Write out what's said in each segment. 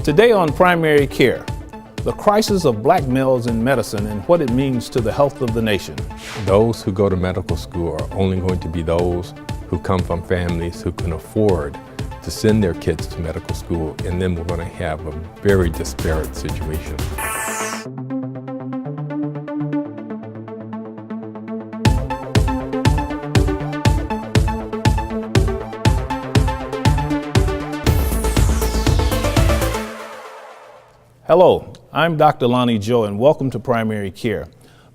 Today on Primary Care, the crisis of black males in medicine and what it means to the health of the nation. Those who go to medical school are only going to be those who come from families who can afford to send their kids to medical school, and then we're going to have a very disparate situation. Hello, I'm Dr. Lonnie Joe, and welcome to Primary Care.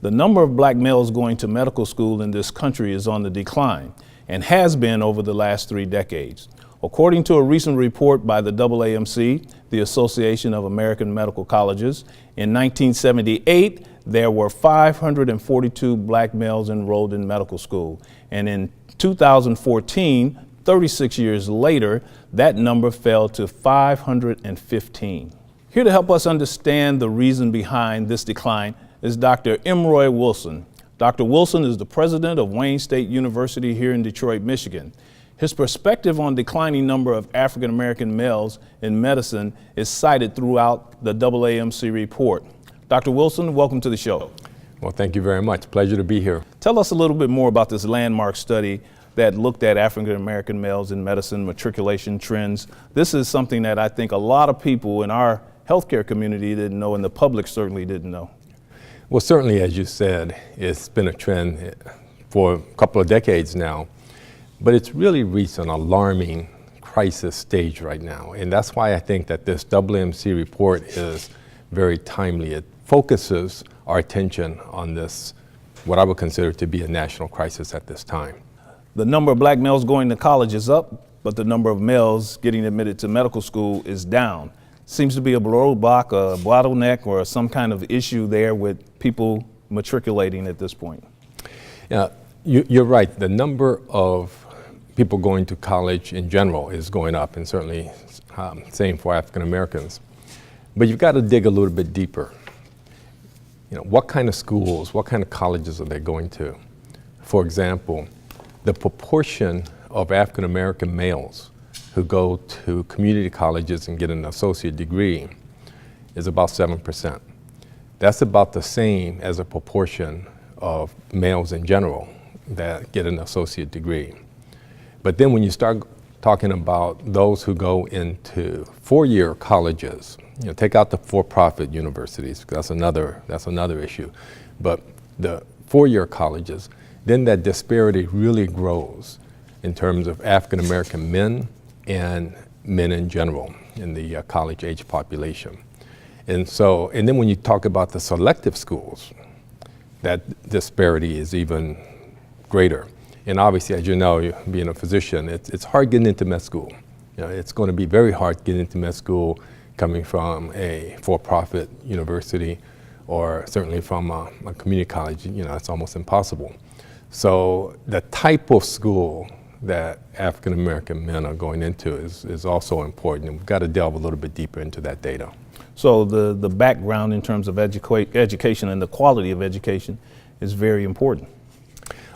The number of black males going to medical school in this country is on the decline and has been over the last 3 decades. According to a recent report by the AAMC, the Association of American Medical Colleges, in 1978, there were 542 black males enrolled in medical school. And in 2014, 36 years later, that number fell to 515. Here to help us understand the reason behind this decline is Dr. Emroy Wilson. Dr. Wilson is the president of Wayne State University here in Detroit, Michigan. His perspective on declining number of African American males in medicine is cited throughout the AAMC report. Dr. Wilson, welcome to the show. Well, thank you very much. Pleasure to be here. Tell us a little bit more about this landmark study that looked at African American males in medicine matriculation trends. This is something that I think a lot of people in our healthcare community didn't know, and the public certainly didn't know. Well, certainly, as you said, it's been a trend for a couple of decades now, but it's really reached an alarming crisis stage right now. And that's why I think that this AAMC report is very timely. It focuses our attention on this, what I would consider to be a national crisis at this time. The number of black males going to college is up, but the number of males getting admitted to medical school is down. Seems to be a roadblock, a bottleneck, or some kind of issue there with people matriculating at this point. Yeah, you're right. The number of people going to college in general is going up, and certainly same for African Americans. But you've got to dig a little bit deeper. You know, what kind of schools, what kind of colleges are they going to? For example, the proportion of African American males who go to community colleges and get an associate degree is about 7%. That's about the same as a proportion of males in general that get an associate degree. But then when you start talking about those who go into 4-year colleges, you know, take out the for-profit universities, that's another issue. But the 4-year colleges, then that disparity really grows in terms of African American men and men in general in the college age population. And then when you talk about the selective schools, that disparity is even greater. And obviously, as you know, being a physician, it's hard getting into med school. You know, it's going to be very hard getting into med school coming from a for-profit university or certainly from a community college. You know, it's almost impossible. So the type of school that African American men are going into is also important, and we've got to delve a little bit deeper into that data. So the background in terms of education and the quality of education is very important.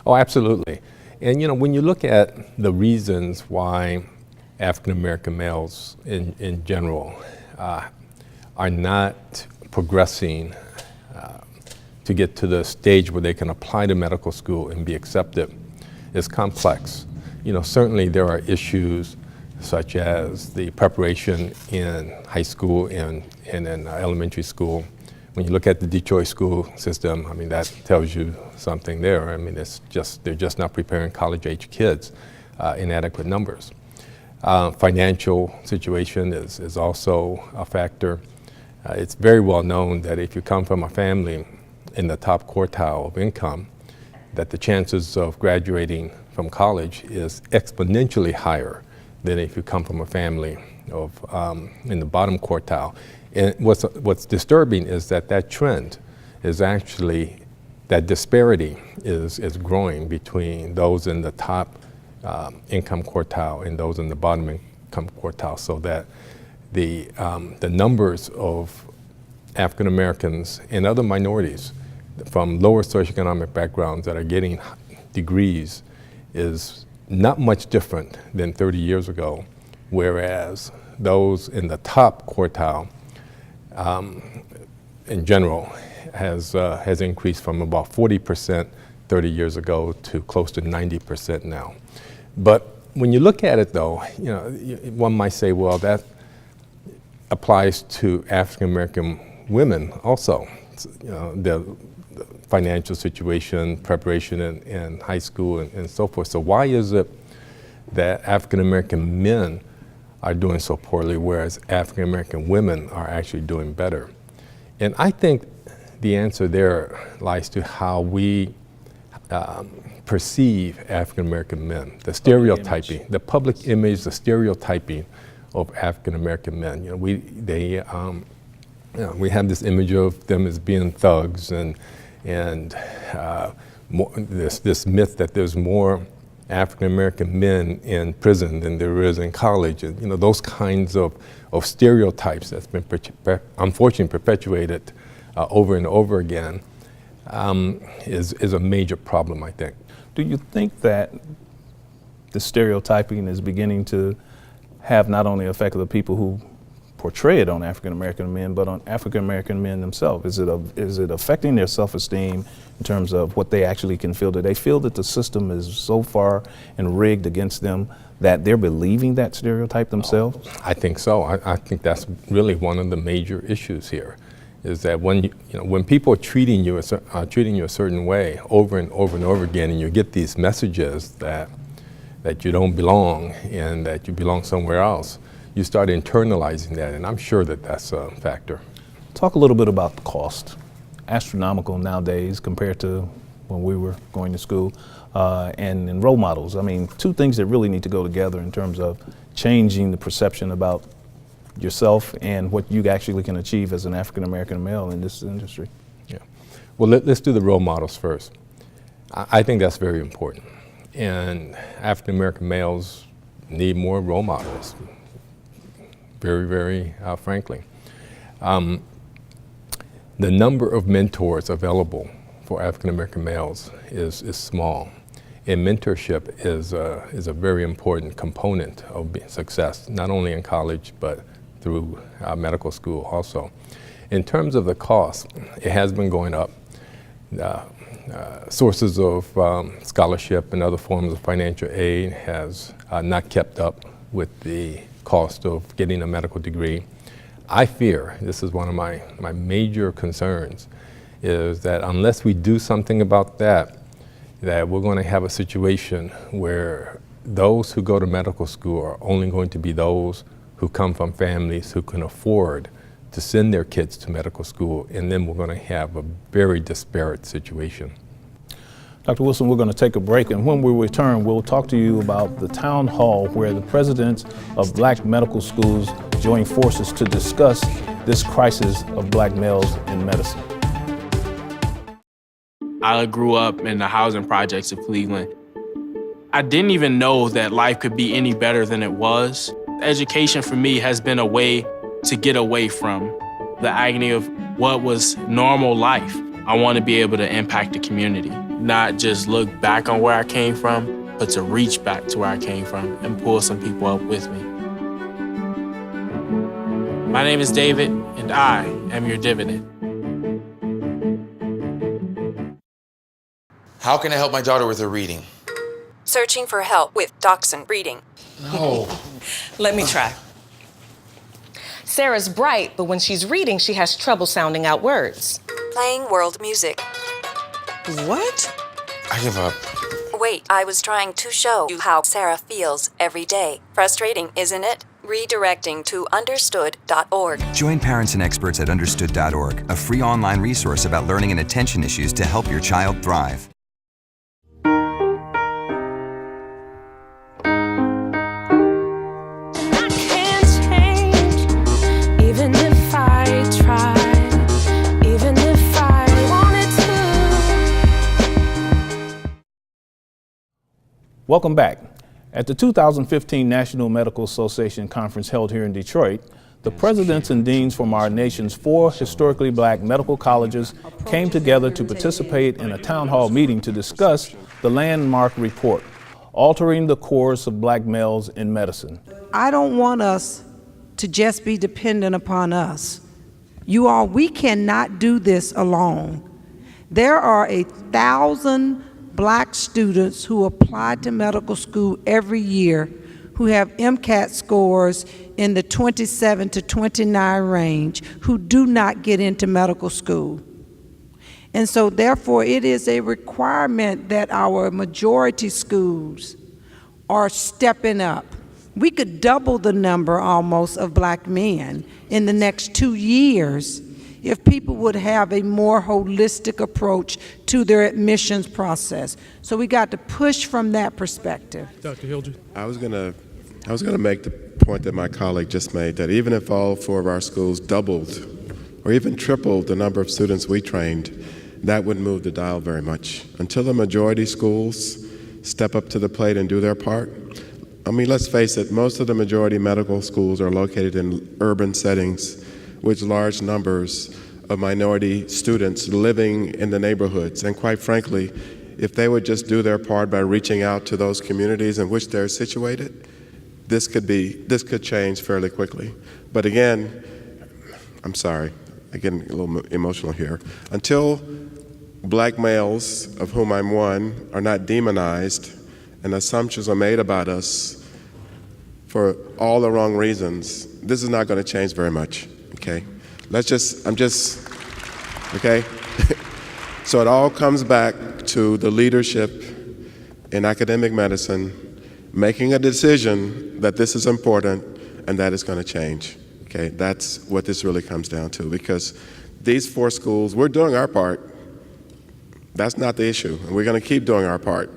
Oh, absolutely. And you know, when you look at the reasons why African American males in general are not progressing to get to the stage where they can apply to medical school and be accepted, is complex. You know, certainly there are issues such as the preparation in high school and in elementary school. When you look at the Detroit school system, I mean, that tells you something there. I mean, they're just not preparing college-age kids in adequate numbers. Financial situation is also a factor. It's very well known that if you come from a family in the top quartile of income, that the chances of graduating from college is exponentially higher than if you come from a family of in the bottom quartile. And what's disturbing is that trend is actually, that disparity is growing between those in the top income quartile and those in the bottom income quartile, so that the numbers of African Americans and other minorities from lower socioeconomic backgrounds that are getting degrees is not much different than 30 years ago, whereas those in the top quartile in general has increased from about 40% 30 years ago to close to 90% now. But when you look at it though, one might say, well, that applies to African American women also. The financial situation, preparation in high school and so forth. So why is it that African American men are doing so poorly, whereas African American women are actually doing better? And I think the answer there lies to how we perceive African American men, the stereotyping, the public image, the stereotyping of African American men. We have this image of them as being thugs and this myth that there's more African American men in prison than there is in college, and those kinds of stereotypes that's been unfortunately perpetuated over and over again is a major problem, I think. Do you think that the stereotyping is beginning to have not only affected the people who portray it on African American men, but on African American men themselves? Is it affecting their self-esteem in terms of what they actually can feel? Do they feel that the system is so far and rigged against them that they're believing that stereotype themselves? I think so. I think that's really one of the major issues here, is that when people are treating you a certain way over and over and over again, and you get these messages that you don't belong and that you belong somewhere else, you start internalizing that, and I'm sure that that's a factor. Talk a little bit about the cost. Astronomical nowadays compared to when we were going to school, and role models. I mean, two things that really need to go together in terms of changing the perception about yourself and what you actually can achieve as an African American male in this industry. Yeah. Well, let's do the role models first. I think that's very important. And African American males need more role models, very, very frankly. The number of mentors available for African American males is small. And mentorship is a very important component of success, not only in college, but through medical school also. In terms of the cost, it has been going up. Sources of scholarship and other forms of financial aid has not kept up with the cost of getting a medical degree. I fear, this is one of my major concerns, is that unless we do something about that we're going to have a situation where those who go to medical school are only going to be those who come from families who can afford to send their kids to medical school, and then we're going to have a very disparate situation. Dr. Wilson, we're going to take a break, and when we return, we'll talk to you about the town hall where the presidents of black medical schools join forces to discuss this crisis of black males in medicine. I grew up in the housing projects of Cleveland. I didn't even know that life could be any better than it was. Education for me has been a way to get away from the agony of what was normal life. I want to be able to impact the community, not just look back on where I came from, but to reach back to where I came from and pull some people up with me. My name is David, and I am your dividend. How can I help my daughter with her reading? Searching for help with Dachshund Reading. No. Let me try. Sarah's bright, but when she's reading, she has trouble sounding out words. Playing world music. What? I give up. Wait, I was trying to show you how Sarah feels every day. Frustrating, isn't it? Redirecting to understood.org. Join parents and experts at understood.org, a free online resource about learning and attention issues to help your child thrive. Welcome back. At the 2015 National Medical Association Conference held here in Detroit, the presidents and deans from our nation's 4 historically black medical colleges came together to participate in a town hall meeting to discuss the landmark report, Altering the Course of Black Males in Medicine. I don't want us to just be dependent upon us. You all, we cannot do this alone. There are 1,000 black students who apply to medical school every year who have MCAT scores in the 27 to 29 range who do not get into medical school. And so therefore it is a requirement that our majority schools are stepping up. We could double the number almost of black men in the next 2 years if people would have a more holistic approach to their admissions process. So we got to push from that perspective. Dr. Hildreth. I was gonna make the point that my colleague just made, that even if all 4 of our schools doubled or even tripled the number of students we trained, that wouldn't move the dial very much. Until the majority schools step up to the plate and do their part. I mean, let's face it, most of the majority medical schools are located in urban settings with large numbers of minority students living in the neighborhoods. And quite frankly, if they would just do their part by reaching out to those communities in which they're situated, this could change fairly quickly. But again, I'm sorry, I'm getting a little emotional here. Until black males, of whom I'm one, are not demonized and assumptions are made about us for all the wrong reasons, this is not going to change very much, okay? Okay? So it all comes back to the leadership in academic medicine making a decision that this is important and that it's going to change, okay? That's what this really comes down to, because these 4 schools, we're doing our part. That's not the issue, and we're going to keep doing our part.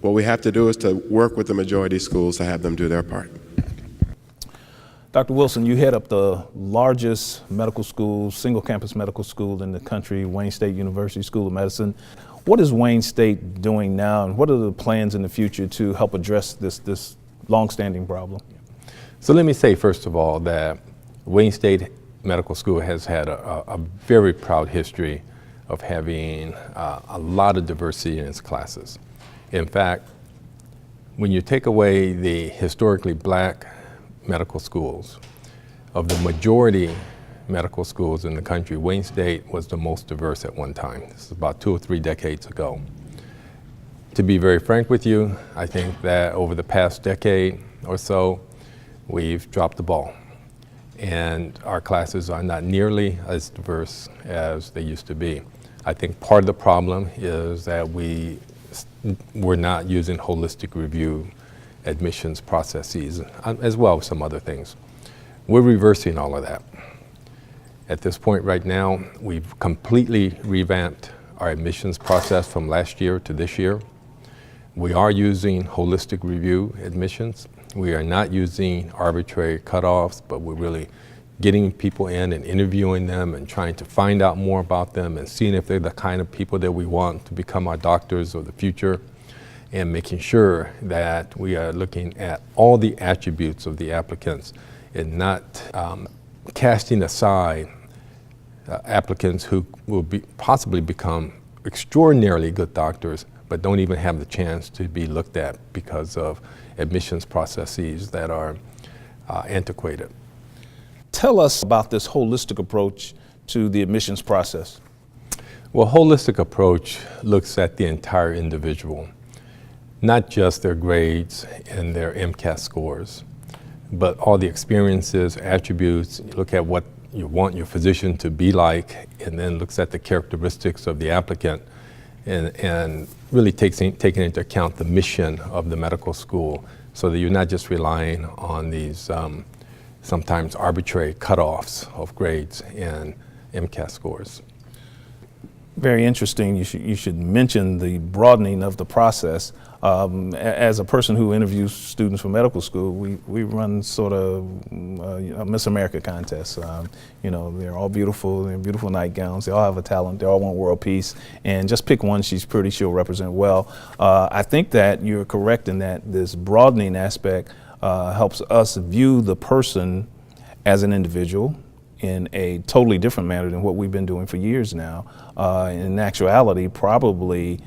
What we have to do is to work with the majority schools to have them do their part. Dr. Wilson, you head up the largest medical school, single campus medical school in the country, Wayne State University School of Medicine. What is Wayne State doing now, and what are the plans in the future to help address this longstanding problem? So let me say, first of all, that Wayne State Medical School has had a very proud history of having a lot of diversity in its classes. In fact, when you take away the historically black medical schools, of the majority medical schools in the country, Wayne State was the most diverse at one time. This is about 2 or 3 decades ago. To be very frank with you, I think that over the past decade or so, we've dropped the ball. And our classes are not nearly as diverse as they used to be. I think part of the problem is that we're not using holistic review admissions processes, as well as some other things. We're reversing all of that. At this point right now, we've completely revamped our admissions process from last year to this year. We are using holistic review admissions. We are not using arbitrary cutoffs, but we're really getting people in and interviewing them and trying to find out more about them and seeing if they're the kind of people that we want to become our doctors of the future, and making sure that we are looking at all the attributes of the applicants and not casting aside applicants who will possibly become extraordinarily good doctors but don't even have the chance to be looked at because of admissions processes that are antiquated. Tell us about this holistic approach to the admissions process. Well, holistic approach looks at the entire individual, not just their grades and their MCAT scores, but all the experiences, attributes. You look at what you want your physician to be like, and then looks at the characteristics of the applicant, and really taking into account the mission of the medical school, so that you're not just relying on these sometimes arbitrary cutoffs of grades and MCAT scores. Very interesting. You should mention the broadening of the process. As a person who interviews students for medical school, we run sort of a Miss America contest. You know, they're all beautiful, they're beautiful nightgowns, they all have a talent, they all want world peace, and just pick one she's pretty she'll represent well. I think that you're correct in that this broadening aspect helps us view the person as an individual in a totally different manner than what we've been doing for years now. In actuality, probably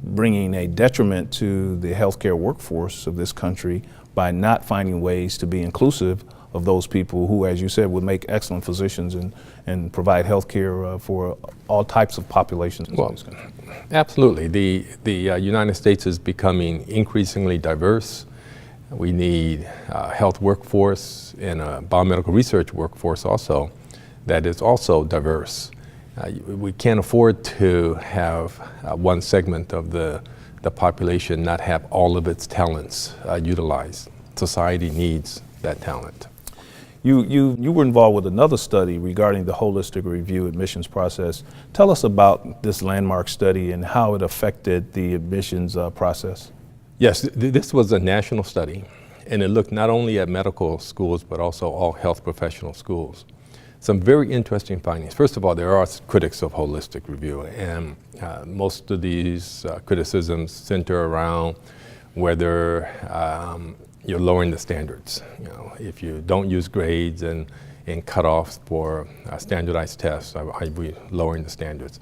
bringing a detriment to the healthcare workforce of this country by not finding ways to be inclusive of those people who, as you said, would make excellent physicians and provide health care for all types of populations. Well, absolutely. The United States is becoming increasingly diverse. We need a health workforce and a biomedical research workforce also that is also diverse. We can't afford to have one segment of the population not have all of its talents utilized. Society needs that talent. You were involved with another study regarding the holistic review admissions process. Tell us about this landmark study and how it affected the admissions process. Yes, this was a national study, and it looked not only at medical schools but also all health professional schools. Some very interesting findings. First of all, there are critics of holistic review, and most of these criticisms center around whether you're lowering the standards. You know, if you don't use grades and cutoffs for standardized tests, I'd be lowering the standards.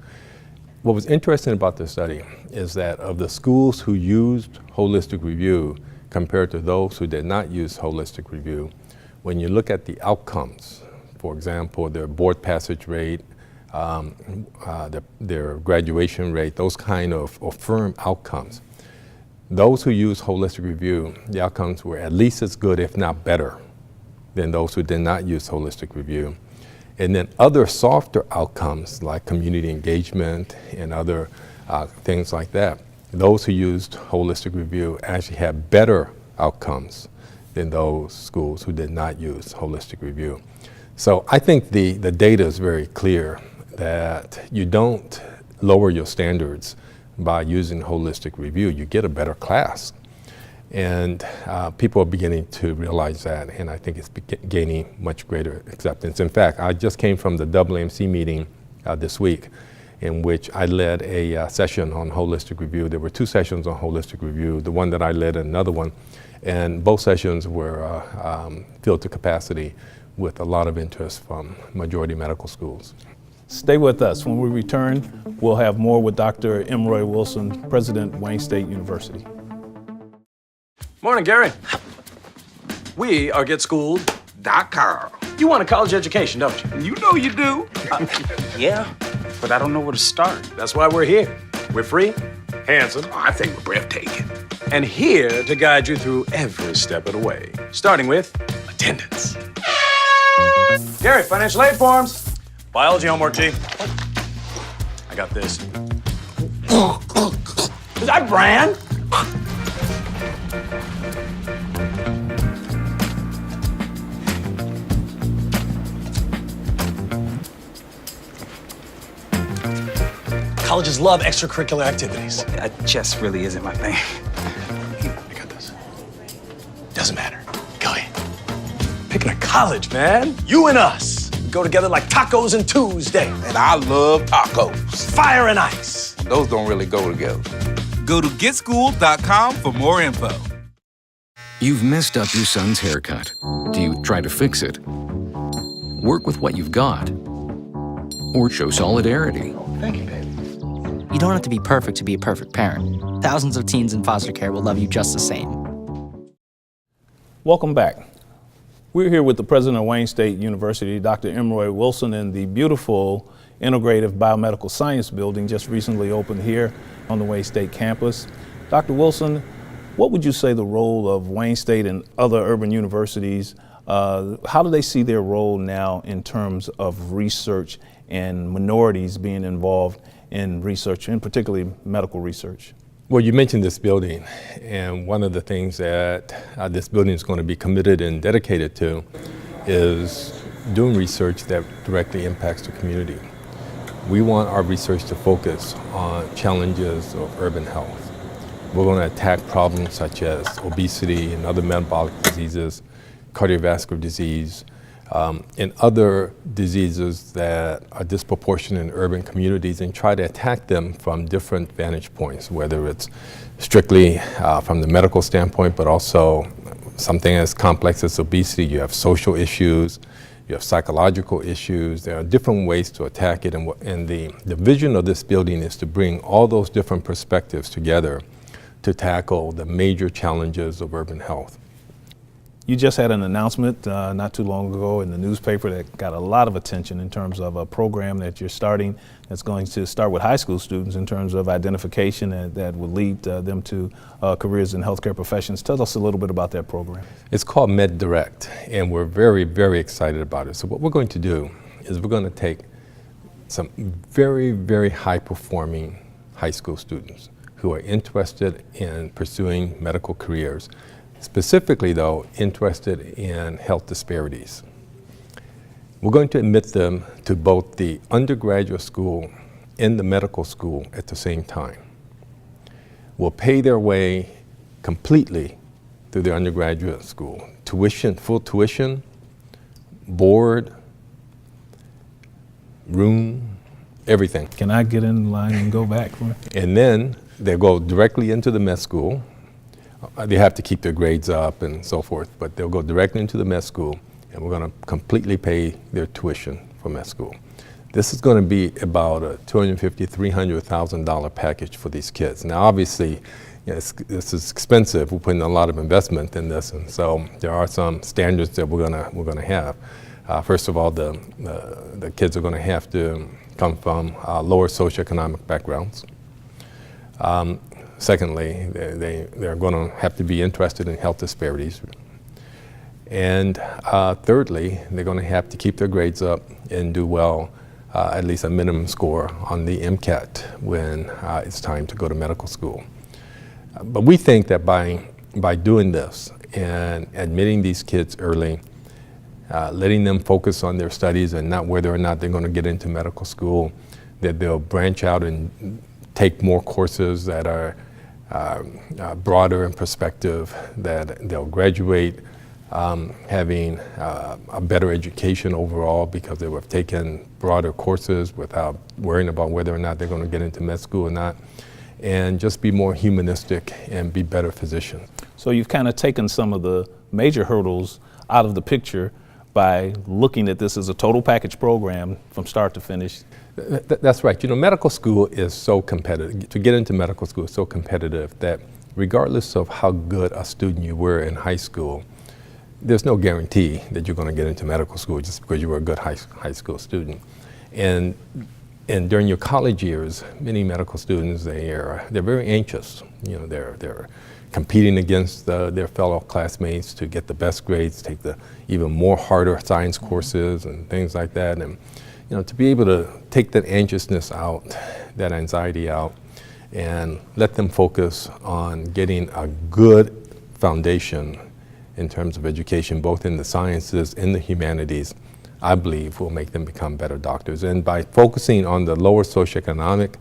What was interesting about this study is that of the schools who used holistic review compared to those who did not use holistic review, when you look at the outcomes, for example, their board passage rate, their graduation rate, those kind of firm outcomes, those who use holistic review, the outcomes were at least as good, if not better, than those who did not use holistic review. And then other softer outcomes like community engagement and other things like that, those who used holistic review actually had better outcomes than those schools who did not use holistic review. So I think the data is very clear that you don't lower your standards by using holistic review. You get a better class. And people are beginning to realize that, and I think it's gaining much greater acceptance. In fact, I just came from the AAMC meeting this week, in which I led a session on holistic review. There were 2 sessions on holistic review, the one that I led and another one, and both sessions were filled to capacity with a lot of interest from majority medical schools. Stay with us. When we return, we'll have more with Dr. M. Roy Wilson, President, Wayne State University. Morning, Gary. We are GetSchooled.com. You want a college education, don't you? You know you do. Yeah, but I don't know where to start. That's why we're here. We're free, handsome, I think we're breathtaking. and here to guide you through every step of the way, starting with attendance. Gary, financial aid forms. Biology homework, G. I got this. Is that Bran? Colleges love extracurricular activities. Chess really isn't my thing. I got this. Doesn't matter. Go ahead. Picking a college, man. You and us go together like tacos and Tuesday. And I love tacos. Fire and ice. Those don't really go together. Go to GetSchooled.com for more info. You've messed up your son's haircut. Do you try to fix it? Work with what you've got? Or show solidarity? Thank you, babe. You don't have to be perfect to be a perfect parent. Thousands of teens in foster care will love you just the same. Welcome back. We're here with the president of Wayne State University, Dr. M. Roy Wilson, in the beautiful Integrative Biomedical Science building just recently opened here on the Wayne State campus. Dr. Wilson, what would you say the role of Wayne State and other urban universities, how do they see their role now in terms of research and minorities being involved in research, and particularly medical research? Well, you mentioned this building, and one of the things that this building is going to be committed and dedicated to is doing research that directly impacts the community. We want our research to focus on challenges of urban health. We're going to attack problems such as obesity and other metabolic diseases, cardiovascular disease, and other diseases that are disproportionate in urban communities, and try to attack them from different vantage points, whether it's strictly from the medical standpoint, but also something as complex as obesity. You have social issues, you have psychological issues. There are different ways to attack it, and the vision of this building is to bring all those different perspectives together to tackle the major challenges of urban health. You just had an announcement not too long ago in the newspaper that got a lot of attention in terms of a program that you're starting that's going to start with high school students in terms of identification and that will lead them to careers in healthcare professions. Tell us a little bit about that program. It's called MedDirect, and we're very, very excited about it. So what we're going to do is we're going to take some very, very high-performing high school students who are interested in pursuing medical careers, specifically, though, interested in health disparities. We're going to admit them to both the undergraduate school and the medical school at the same time. We'll pay their way completely through the undergraduate school. Tuition, full tuition, board, room, everything. Can I get in line and go back? And then they go directly into the med school. They have to keep their grades up and so forth, but they'll go directly into the med school, and we're going to completely pay their tuition for med school. This is going to be about a $250,000, $300,000 package for these kids. Now, obviously, this is expensive. We're putting a lot of investment in this, and so there are some standards that we're going to have. First of all, the kids are going to have to come from lower socioeconomic backgrounds. Secondly, they're going to have to be interested in health disparities. And thirdly, they're going to have to keep their grades up and do well, at least a minimum score on the MCAT when it's time to go to medical school. But we think that by doing this and admitting these kids early, letting them focus on their studies and not whether or not they're going to get into medical school, that they'll branch out and take more courses that are broader in perspective, that they'll graduate having a better education overall because they have taken broader courses without worrying about whether or not they're going to get into med school or not, and just be more humanistic and be better physicians. So you've kind of taken some of the major hurdles out of the picture by looking at this as a total package program from start to finish. That's right. You know, medical school is so competitive. To get into medical school is so competitive that regardless of how good a student you were in high school, there's no guarantee that you're going to get into medical school just because you were a good high school student. And during your college years, many medical students, they're very anxious. You know, they're competing against their fellow classmates to get the best grades, take the even more harder science courses and things like that. And you know, to be able to take that anxiousness out, that anxiety out, and let them focus on getting a good foundation in terms of education, both in the sciences and the humanities, I believe will make them become better doctors. And by focusing on the lower socioeconomic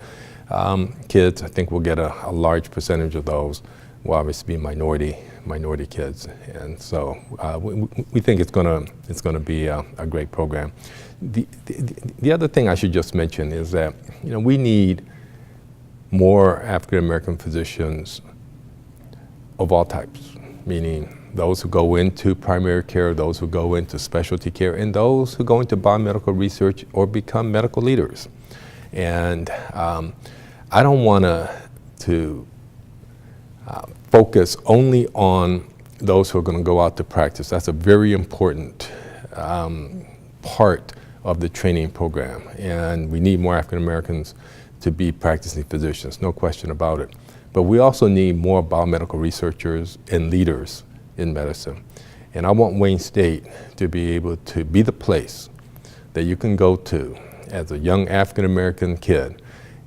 kids, I think we'll get a large percentage of those will obviously be minority kids. And so we think it's gonna be a great program. The other thing I should just mention is that, you know, we need more African American physicians of all types, meaning those who go into primary care, those who go into specialty care, and those who go into biomedical research or become medical leaders. And I don't want to focus only on those who are going to go out to practice. That's a very important part of the training program, and we need more African Americans to be practicing physicians, no question about it. But we also need more biomedical researchers and leaders in medicine. And I want Wayne State to be able to be the place that you can go to as a young African American kid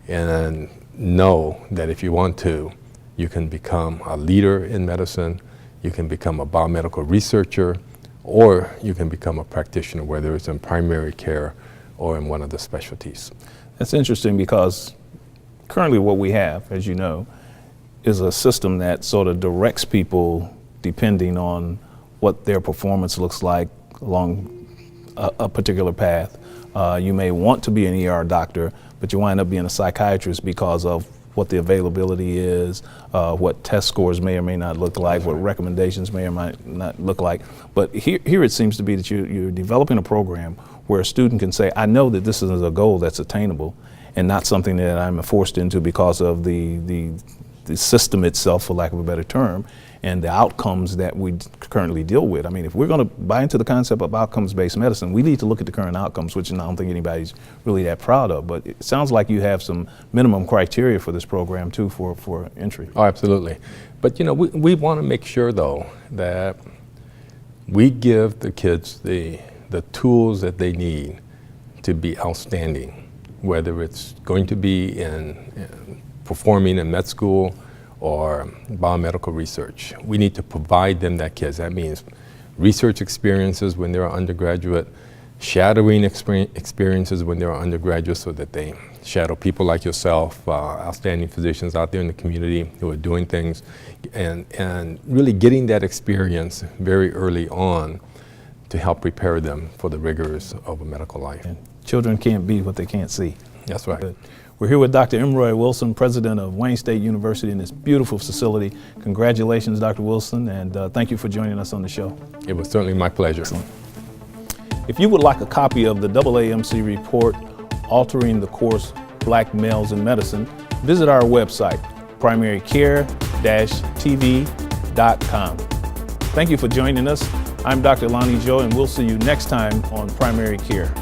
and know that if you want to, you can become a leader in medicine, you can become a biomedical researcher, or you can become a practitioner, whether it's in primary care or in one of the specialties. That's interesting because currently what we have, as you know, is a system that sort of directs people depending on what their performance looks like along a particular path. You may want to be an ER doctor, but you wind up being a psychiatrist because of what the availability is, what test scores may or may not look like, what recommendations may or might not look like. But here it seems to be that you're developing a program where a student can say, I know that this is a goal that's attainable and not something that I'm forced into because of the system itself, for lack of a better term. and the outcomes that we currently deal with. I mean, if we're going to buy into the concept of outcomes-based medicine, we need to look at the current outcomes, which I don't think anybody's really that proud of. But it sounds like you have some minimum criteria for this program too for entry. Oh, absolutely. But you know, we want to make sure though that we give the kids the tools that they need to be outstanding, whether it's going to be in performing in med school or biomedical research. We need to provide them that kids. That means research experiences when they're undergraduate, shadowing experiences when they're undergraduate so that they shadow people like yourself, outstanding physicians out there in the community who are doing things, and really getting that experience very early on to help prepare them for the rigors of a medical life. And children can't be what they can't see. That's right. But we're here with Dr. Emroy Wilson, president of Wayne State University in this beautiful facility. Congratulations, Dr. Wilson, and thank you for joining us on the show. It was certainly my pleasure. Excellent. If you would like a copy of the AAMC report, Altering the Course, Black Males in Medicine, visit our website, primarycare-tv.com. Thank you for joining us. I'm Dr. Lonnie Joe, and we'll see you next time on Primary Care.